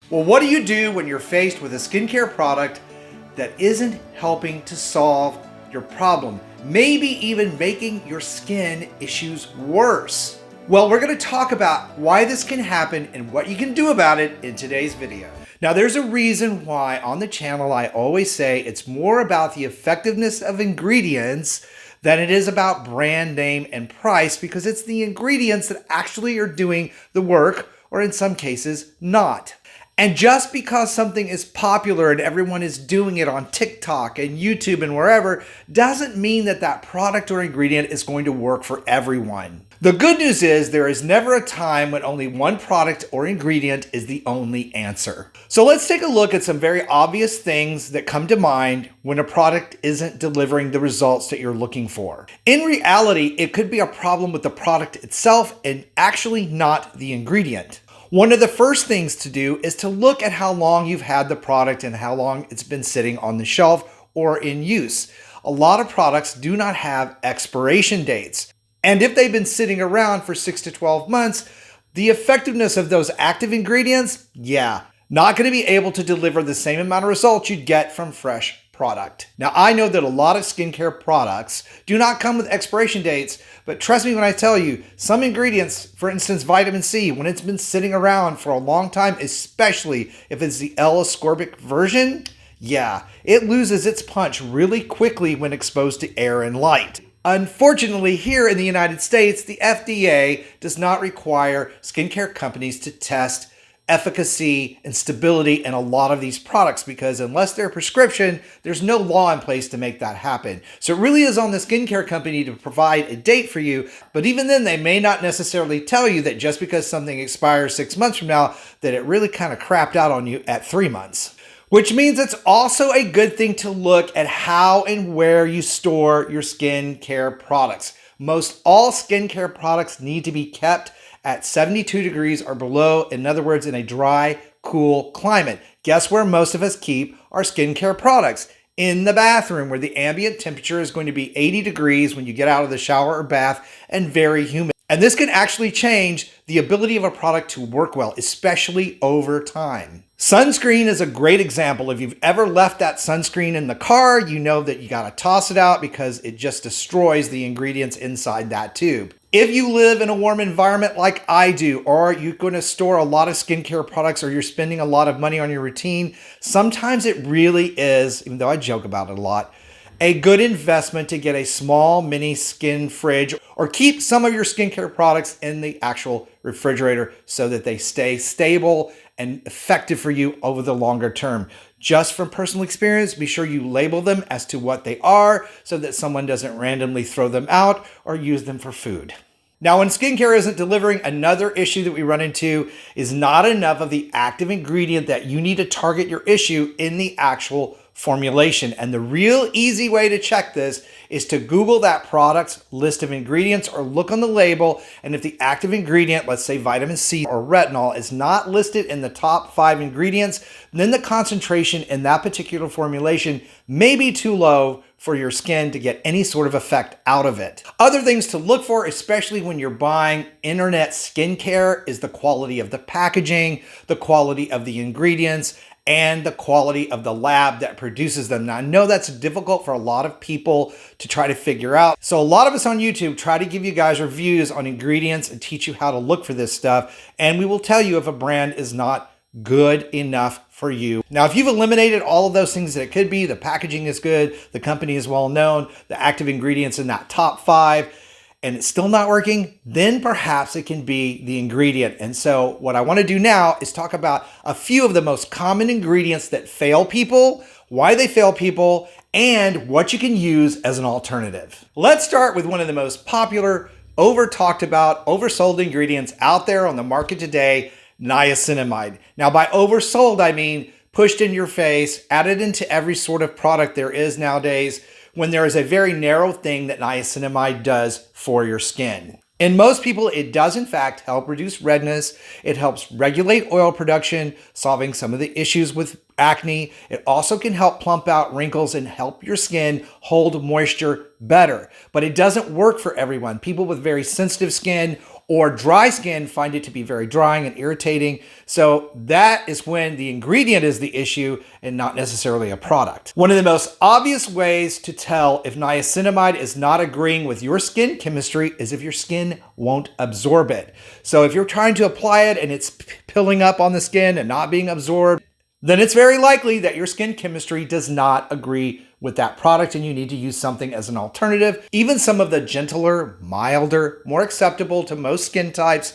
Well, what do you do when you're faced with a skincare product that isn't helping to solve your problem? Maybe even making your skin issues worse. Well, we're going to talk about why this can happen and what you can do about it in today's video. Now, there's a reason why on the channel I always say it's more about the effectiveness of ingredients than it is about brand name and price, because it's the ingredients that actually are doing the work, or in some cases, not. And just because something is popular and everyone is doing it on TikTok and YouTube and wherever, doesn't mean that that product or ingredient is going to work for everyone. The good news is there is never a time when only one product or ingredient is the only answer. So let's take a look at some very obvious things that come to mind when a product isn't delivering the results that you're looking for. In reality, it could be a problem with the product itself and actually not the ingredient. One of the first things to do is to look at how long you've had the product and how long it's been sitting on the shelf or in use. A lot of products do not have expiration dates. And if they've been sitting around for 6 to 12 months, the effectiveness of those active ingredients, not going to be able to deliver the same amount of results you'd get from fresh product. Now, I know that a lot of skincare products do not come with expiration dates, but trust me when I tell you, some ingredients, for instance, vitamin C, when it's been sitting around for a long time, especially if it's the Ascorbic version, it loses its punch really quickly when exposed to air and light. Unfortunately, here in the United States, the FDA does not require skincare companies to test efficacy and stability in a lot of these products, because unless they're prescription, there's no law in place to make that happen. So it really is on the skincare company to provide a date for you, but even then they may not necessarily tell you that just because something expires 6 months from now, that it really kind of crapped out on you at 3 months. Which means it's also a good thing to look at how and where you store your skincare products. Most all skincare products need to be kept at 72 degrees or below, in other words, in a dry, cool climate. Guess where most of us keep our skincare products? In the bathroom, where the ambient temperature is going to be 80 degrees when you get out of the shower or bath, and very humid. And this can actually change the ability of a product to work well, especially over time. Sunscreen is a great example. If you've ever left that sunscreen in the car, you know that you gotta toss it out because it just destroys the ingredients inside that tube. If you live in a warm environment like I do, or you're gonna store a lot of skincare products, or you're spending a lot of money on your routine, sometimes it really is, even though I joke about it a lot, a good investment to get a small mini skin fridge, or keep some of your skincare products in the actual refrigerator so that they stay stable and effective for you over the longer term. Just from personal experience, be sure you label them as to what they are so that someone doesn't randomly throw them out or use them for food. Now, when skincare isn't delivering, another issue that we run into is not enough of the active ingredient that you need to target your issue in the actual formulation. And the real easy way to check this is to Google that product's list of ingredients or look on the label. And if the active ingredient, let's say vitamin C or retinol, is not listed in the top 5 ingredients, then the concentration in that particular formulation may be too low for your skin to get any sort of effect out of it. Other things to look for, especially when you're buying internet skincare, is the quality of the packaging, the quality of the ingredients, and the quality of the lab that produces them. Now, I know that's difficult for a lot of people to try to figure out. So a lot of us on YouTube try to give you guys reviews on ingredients and teach you how to look for this stuff. And we will tell you if a brand is not good enough for you. Now, if you've eliminated all of those things that it could be, the packaging is good, the company is well known, the active ingredients in that top 5, and it's still not working, then perhaps it can be the ingredient. And so what I want to do now is talk about a few of the most common ingredients that fail people, why they fail people, and what you can use as an alternative. Let's start with one of the most popular, over-talked about, oversold ingredients out there on the market today, niacinamide. Now, by oversold, I mean pushed in your face, added into every sort of product there is nowadays, when there is a very narrow thing that niacinamide does for your skin. In most people, it does in fact help reduce redness. It helps regulate oil production, solving some of the issues with acne. It also can help plump out wrinkles and help your skin hold moisture better. But it doesn't work for everyone. People with very sensitive skin or dry skin find it to be very drying and irritating. So that is when the ingredient is the issue and not necessarily a product. One of the most obvious ways to tell if niacinamide is not agreeing with your skin chemistry is if your skin won't absorb it. So if you're trying to apply it and it's pilling up on the skin and not being absorbed, then it's very likely that your skin chemistry does not agree with that product and you need to use something as an alternative. Even some of the gentler, milder, more acceptable to most skin types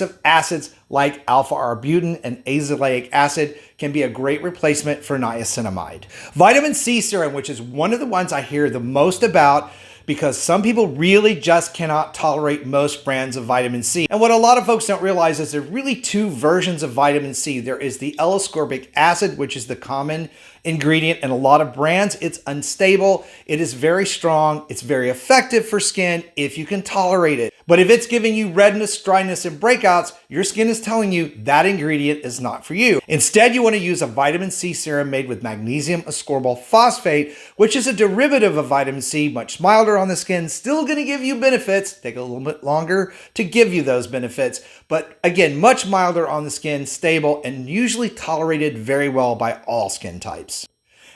of acids like alpha-arbutin and azelaic acid can be a great replacement for niacinamide. Vitamin C serum, which is one of the ones I hear the most about, because some people really just cannot tolerate most brands of vitamin C. And what a lot of folks don't realize is there's really two versions of vitamin C. There is the Ascorbic Acid, which is the common ingredient in a lot of brands. It's unstable, it is very strong, it's very effective for skin if you can tolerate it. But if it's giving you redness, dryness, and breakouts, your skin is telling you that ingredient is not for you. Instead, you want to use a vitamin C serum made with magnesium ascorbyl phosphate, which is a derivative of vitamin C, much milder on the skin, still going to give you benefits, take a little bit longer to give you those benefits, but again, much milder on the skin, stable, and usually tolerated very well by all skin types.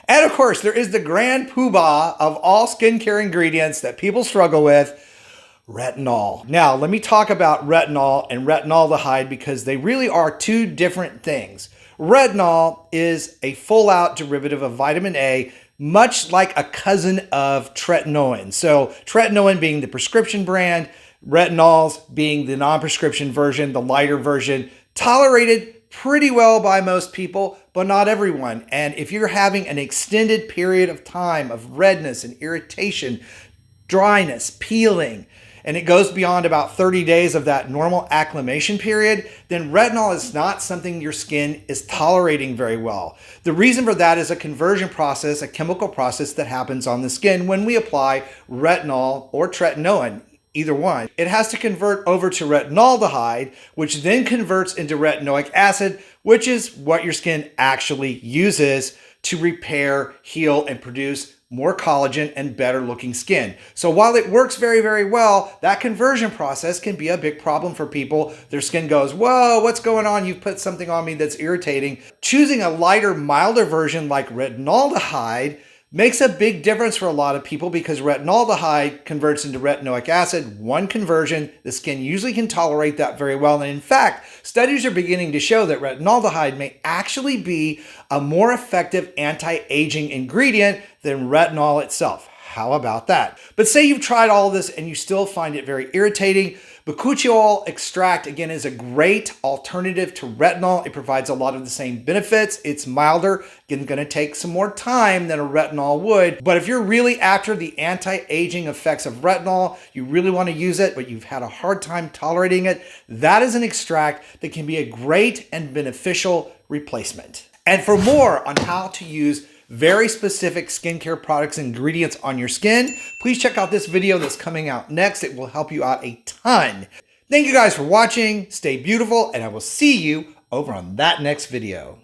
And of course, there is the grand poobah of all skincare ingredients that people struggle with, retinol. Now, let me talk about retinol and retinaldehyde because they really are two different things. Retinol is a full-out derivative of vitamin A, much like a cousin of tretinoin. So tretinoin being the prescription brand, retinols being the non-prescription version, the lighter version, tolerated pretty well by most people, but not everyone. And if you're having an extended period of time of redness and irritation, dryness, peeling, and it goes beyond about 30 days of that normal acclimation period, then retinol is not something your skin is tolerating very well. The reason for that is a conversion process, a chemical process that happens on the skin when we apply retinol or tretinoin. Either one. It has to convert over to retinaldehyde, which then converts into retinoic acid, which is what your skin actually uses to repair, heal, and produce more collagen and better looking skin. So while it works very, very well, that conversion process can be a big problem for people. Their skin goes, whoa, what's going on? You've put something on me that's irritating. Choosing a lighter, milder version like retinaldehyde makes a big difference for a lot of people because retinaldehyde converts into retinoic acid. One conversion, the skin usually can tolerate that very well. And in fact, studies are beginning to show that retinaldehyde may actually be a more effective anti-aging ingredient than retinol itself. How about that? But say you've tried all this and you still find it very irritating. Bakuchiol extract, again, is a great alternative to retinol. It provides a lot of the same benefits. It's milder. Again, going to take some more time than a retinol would. But if you're really after the anti-aging effects of retinol, you really want to use it, but you've had a hard time tolerating it, that is an extract that can be a great and beneficial replacement. And for more on how to use very specific skincare products and ingredients on your skin, please check out this video that's coming out next. It will help you out a ton. Thank you guys for watching. Stay beautiful, and I will see you over on that next video.